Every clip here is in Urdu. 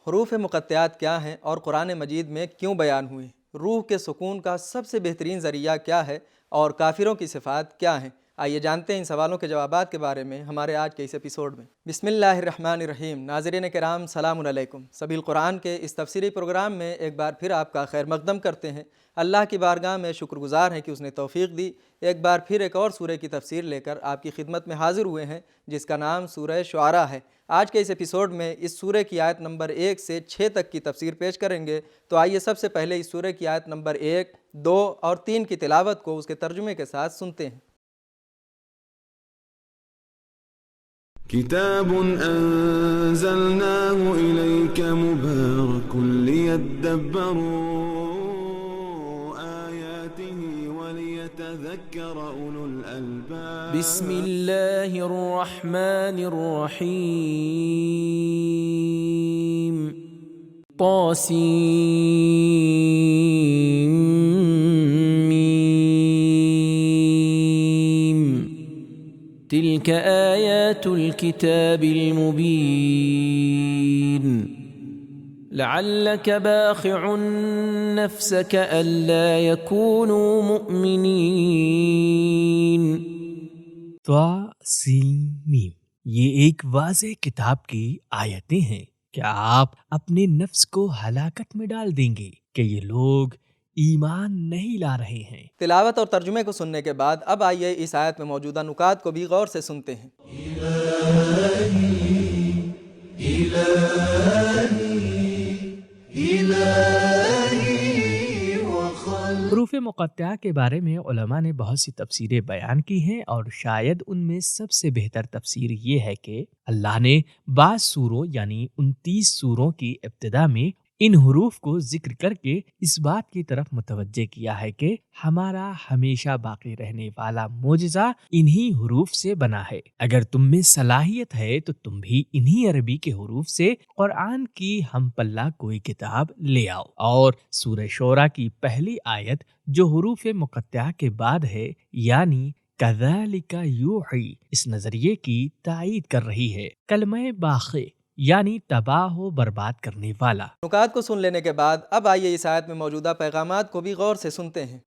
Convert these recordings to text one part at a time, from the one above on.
حروف مقطعات کیا ہیں اور قرآن مجید میں کیوں بیان ہوئے؟ روح کے سکون کا سب سے بہترین ذریعہ کیا ہے اور کافروں کی صفات کیا ہیں؟ آئیے جانتے ہیں ان سوالوں کے جوابات کے بارے میں ہمارے آج کے اس ایپیسوڈ میں۔ بسم اللہ الرحمن الرحیم۔ ناظرین کرام سلام علیکم۔ سبیل قرآن کے اس تفسیری پروگرام میں ایک بار پھر آپ کا خیر مقدم کرتے ہیں۔ اللہ کی بارگاہ میں شکر گزار ہیں کہ اس نے توفیق دی، ایک بار پھر ایک اور سورہ کی تفسیر لے کر آپ کی خدمت میں حاضر ہوئے ہیں، جس کا نام سورہ شعراء ہے۔ آج کے اس ایپیسوڈ میں اس سورہ کی آیت نمبر 1 سے 6 تک کی تفسیر پیش کریں گے۔ تو آئیے سب سے پہلے اس سورہ کی آیت نمبر 1، 2 اور 3 کی تلاوت کو اس کے ترجمے کے ساتھ سنتے ہیں۔ کتاب انزلناه الیک مبارک لیدبروا آیاته ولیتذکر اولو الالباب۔ بسم اللہ الرحمن الرحیم۔ طاسیم تلك آیات الكتاب المبین لعلك باخع نفسك ألا يكونوا مؤمنين۔ طاسیم، یہ ایک واضح کتاب کی آیتیں ہیں۔ کیا آپ اپنے نفس کو ہلاکت میں ڈال دیں گے کہ یہ لوگ ایمان نہیں لا رہے ہیں؟ تلاوت اور ترجمے کو سننے کے بعد اب آئیے اس آیت میں موجودہ نکات کو بھی غور سے سنتے ہیں۔ حروف مقطعہ کے بارے میں علماء نے بہت سی تفسیریں بیان کی ہیں، اور شاید ان میں سب سے بہتر تفسیر یہ ہے کہ اللہ نے بعض سوروں یعنی 29 سوروں کی ابتدا میں ان حروف کو ذکر کر کے اس بات کی طرف متوجہ کیا ہے کہ ہمارا ہمیشہ باقی رہنے والا معجزہ انہی حروف سے بنا ہے۔ اگر تم میں صلاحیت ہے تو تم بھی انہی عربی کے حروف سے قرآن کی ہم پلہ کوئی کتاب لے آؤ۔ اور سورہ شعراء کی پہلی آیت جو حروف مقطعہ کے بعد ہے یعنی کذالک یوحی، اس نظریے کی تائید کر رہی ہے۔ کلمہ باخع یعنی تباہ و برباد کرنے والا۔ نکات کو سن لینے کے بعد اب آئیے اس آیت میں موجودہ پیغامات کو بھی غور سے سنتے ہیں۔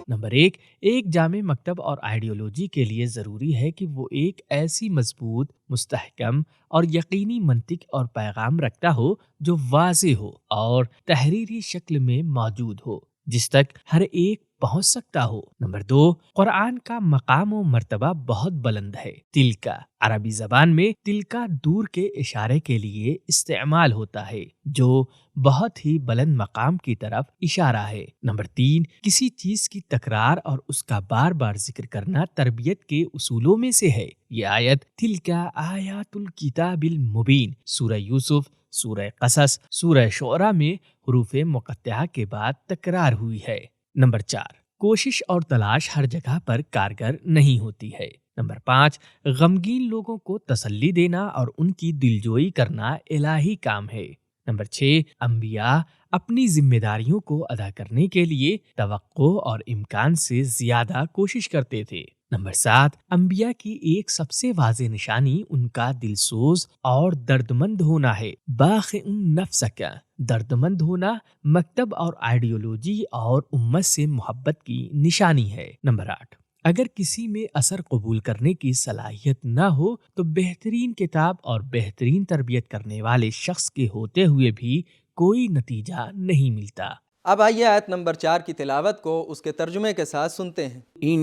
نمبر 1، ایک جامع مکتب اور آئیڈیالوجی کے لیے ضروری ہے کہ وہ ایک ایسی مضبوط، مستحکم اور یقینی منطق اور پیغام رکھتا ہو جو واضح ہو اور تحریری شکل میں موجود ہو، جس تک ہر ایک پہنچ سکتا ہو۔ نمبر 2، قرآن کا مقام و مرتبہ بہت بلند ہے۔ تلکا عربی زبان میں تلکا دور کے اشارے کے لیے استعمال ہوتا ہے، جو بہت ہی بلند مقام کی طرف اشارہ ہے۔ نمبر 3، کسی چیز کی تکرار اور اس کا بار بار ذکر کرنا تربیت کے اصولوں میں سے ہے۔ یہ آیت تلکا آیات الکتاب المبین سورہ یوسف، سورہ قصص، سورہ شعراء میں حروف مقطعہ کے بعد تکرار ہوئی ہے۔ نمبر 4، کوشش اور تلاش ہر جگہ پر کارگر نہیں ہوتی ہے۔ نمبر 5، غمگین لوگوں کو تسلی دینا اور ان کی دلجوئی کرنا الہی کام ہے۔ نمبر 6، انبیاء اپنی ذمہ داریوں کو ادا کرنے کے لیے توقع اور امکان سے زیادہ کوشش کرتے تھے۔ نمبر 7، انبیاء کی ایک سب سے واضح نشانی ان کا دلسوز اور دردمند ہونا ہے۔ باخع نفسک، دردمند ہونا مکتب اور آئیڈیالوجی اور امت سے محبت کی نشانی ہے۔ نمبر 8، اگر کسی میں اثر قبول کرنے کی صلاحیت نہ ہو تو بہترین کتاب اور بہترین تربیت کرنے والے شخص کے ہوتے ہوئے بھی کوئی نتیجہ نہیں ملتا۔ اب آئیے آیت نمبر 4 کی تلاوت کو اس کے ترجمے کے ساتھ سنتے ہیں۔ ان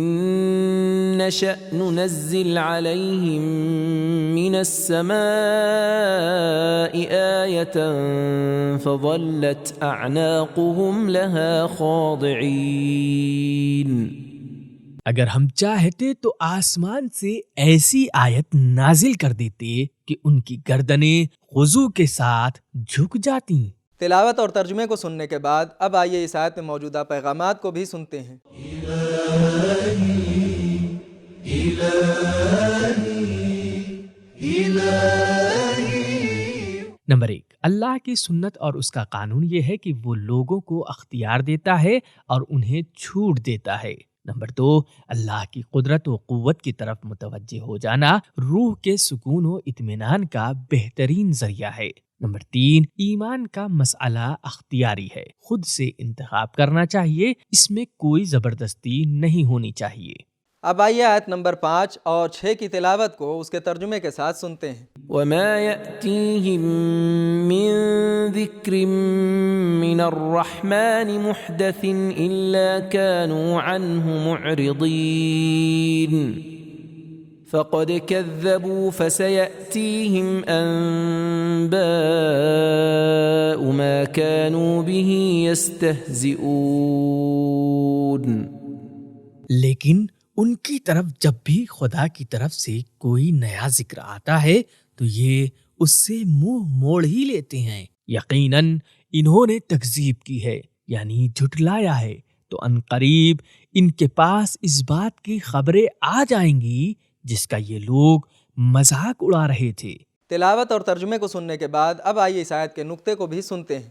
نشأ ننزل علیہم من السماء آیة فظلت اعناقهم لها خاضعین۔ اگر ہم چاہتے تو آسمان سے ایسی آیت نازل کر دیتے کہ ان کی گردنیں خضوع کے ساتھ جھک جاتی۔ تلاوت اور ترجمے کو سننے کے بعد اب آئیے اس آیت میں موجودہ پیغامات کو بھی سنتے ہیں۔ نمبر 1، اللہ کی سنت اور اس کا قانون یہ ہے کہ وہ لوگوں کو اختیار دیتا ہے اور انہیں چھوٹ دیتا ہے۔ نمبر 2، اللہ کی قدرت و قوت کی طرف متوجہ ہو جانا روح کے سکون و اطمینان کا بہترین ذریعہ ہے۔ نمبر 3، ایمان کا مسئلہ اختیاری ہے، خود سے انتخاب کرنا چاہیے، اس میں کوئی زبردستی نہیں ہونی چاہیے۔ اب آئیے آیت نمبر 5 اور 6 کی تلاوت کو اس کے ترجمے کے ساتھ سنتے ہیں۔ وما يأتيهم من ذكر من الرحمن محدث إلا كانوا عنه معرضين فقد كذبوا فسيأتيهم أنباء ما كانوا به يستهزئون۔ لیکن ان کی طرف جب بھی خدا کی طرف سے کوئی نیا ذکر آتا ہے تو یہ اس سے منہ موڑ ہی لیتے ہیں۔ یقیناً انہوں نے تکذیب کی ہے، یعنی جھٹلایا ہے، تو عنقریب ان کے پاس اس بات کی خبریں آ جائیں گی جس کا یہ لوگ مذاق اڑا رہے تھے۔ تلاوت اور ترجمے کو سننے کے بعد اب آئیے اس آیت کے نقطے کو بھی سنتے ہیں۔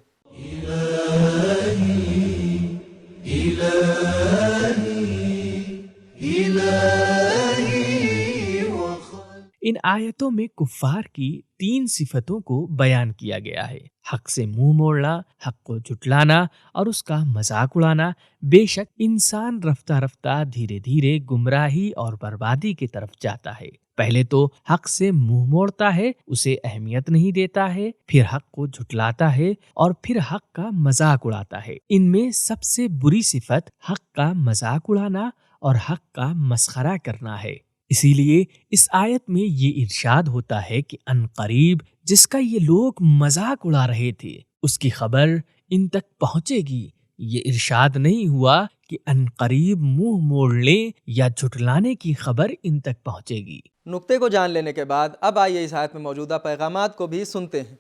ان آیتوں میں کفار کی 3 صفتوں کو بیان کیا گیا ہے: حق سے منہ موڑنا، حق کو جھٹلانا اور اس کا مذاق اڑانا۔ بے شک انسان رفتہ رفتہ دھیرے دھیرے گمراہی اور بربادی کی طرف جاتا ہے۔ پہلے تو حق سے منہ موڑتا ہے، اسے اہمیت نہیں دیتا ہے، پھر حق کو جھٹلاتا ہے اور پھر حق کا مذاق اڑاتا ہے۔ ان میں سب سے بری صفت حق کا مذاق اڑانا اور حق کا مسخرہ کرنا ہے۔ اسی لیے اس آیت میں یہ ارشاد ہوتا ہے کہ عنقریب جس کا یہ لوگ مذاق اڑا رہے تھے اس کی خبر ان تک پہنچے گی۔ یہ ارشاد نہیں ہوا کہ عنقریب منہ موڑ لیں یا جھٹلانے کی خبر ان تک پہنچے گی۔ نقطے کو جان لینے کے بعد اب آئیے اس آیت میں موجودہ پیغامات کو بھی سنتے ہیں۔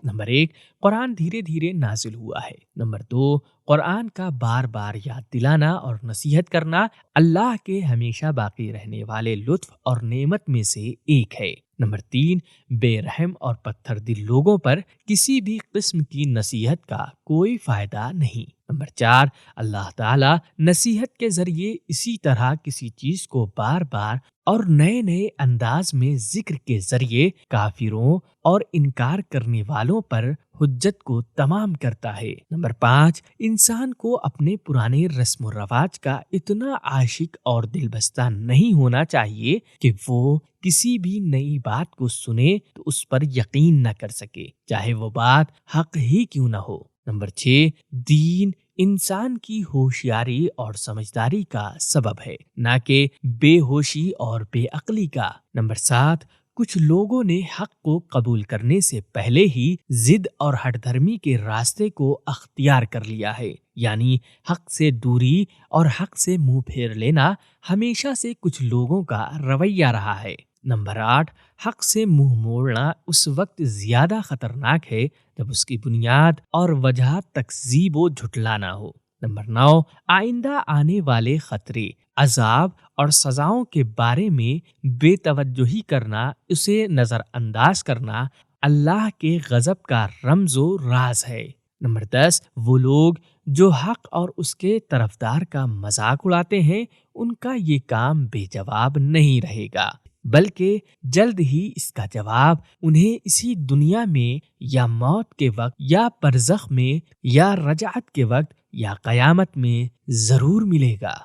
نمبر 1، قرآن دھیرے دھیرے نازل ہوا ہے۔ نمبر 2، قرآن کا بار بار یاد دلانا اور نصیحت کرنا اللہ کے ہمیشہ باقی رہنے والے لطف اور نعمت میں سے ایک ہے۔ نمبر 3، بے رحم اور پتھر دل لوگوں پر کسی بھی قسم کی نصیحت کا کوئی فائدہ نہیں۔ نمبر 4، اللہ تعالیٰ نصیحت کے ذریعے اسی طرح کسی چیز کو بار بار اور نئے نئے انداز میں ذکر کے ذریعے کافروں اور انکار کرنے والوں پر حجت کو تمام کرتا ہے۔ نمبر 5، انسان کو اپنے پرانے رسم و رواج کا اتنا عاشق اور دل بستہ نہیں ہونا چاہیے کہ وہ کسی بھی نئی بات کو سنے تو اس پر یقین نہ کر سکے، چاہے وہ بات حق ہی کیوں نہ ہو۔ نمبر 6، دین انسان کی ہوشیاری اور سمجھداری کا سبب ہے، نہ کہ بے ہوشی اور بے عقلی کا۔ نمبر 7، کچھ لوگوں نے حق کو قبول کرنے سے پہلے ہی ضد اور ہٹ دھرمی کے راستے کو اختیار کر لیا ہے، یعنی حق سے دوری اور حق سے منہ پھیر لینا ہمیشہ سے کچھ لوگوں کا رویہ رہا ہے۔ نمبر 8، حق سے منہ موڑنا اس وقت زیادہ خطرناک ہے جب اس کی بنیاد اور وجہ تکذیب و جھٹلانا ہو۔ نمبر 9، آئندہ آنے والے خطرے، عذاب اور سزاؤں کے بارے میں بے توجہی کرنا، اسے نظر انداز کرنا اللہ کے غضب کا رمز و راز ہے۔ نمبر 10، وہ لوگ جو حق اور اس کے طرفدار کا مذاق اڑاتے ہیں ان کا یہ کام بے جواب نہیں رہے گا، بلکہ جلد ہی اس کا جواب انہیں اسی دنیا میں یا موت کے وقت یا برزخ میں یا رجعت کے وقت یا قیامت میں ضرور ملے گا۔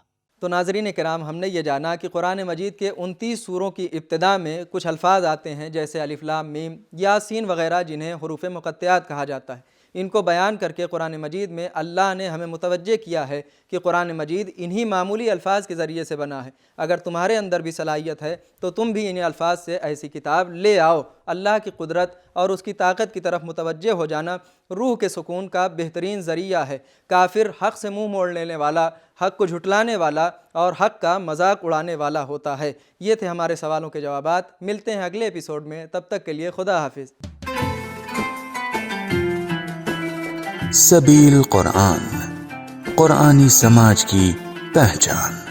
تو ناظرین کرام، ہم نے یہ جانا کہ قرآن مجید کے 29 سوروں کی ابتدا میں کچھ الفاظ آتے ہیں جیسے الف لام میم، یاسین وغیرہ، جنہیں حروف مقطعات کہا جاتا ہے۔ ان کو بیان کر کے قرآن مجید میں اللہ نے ہمیں متوجہ کیا ہے کہ قرآن مجید انہی معمولی الفاظ کے ذریعے سے بنا ہے۔ اگر تمہارے اندر بھی صلاحیت ہے تو تم بھی انہی الفاظ سے ایسی کتاب لے آؤ۔ اللہ کی قدرت اور اس کی طاقت کی طرف متوجہ ہو جانا روح کے سکون کا بہترین ذریعہ ہے۔ کافر حق سے منہ موڑ لینے والا، حق کو جھٹلانے والا اور حق کا مذاق اڑانے والا ہوتا ہے۔ یہ تھے ہمارے سوالوں کے جوابات۔ ملتے ہیں اگلے ایپیسوڈ میں، تب تک کے لیے خدا حافظ۔ سبیل قرآن، قرآنی سماج کی پہچان۔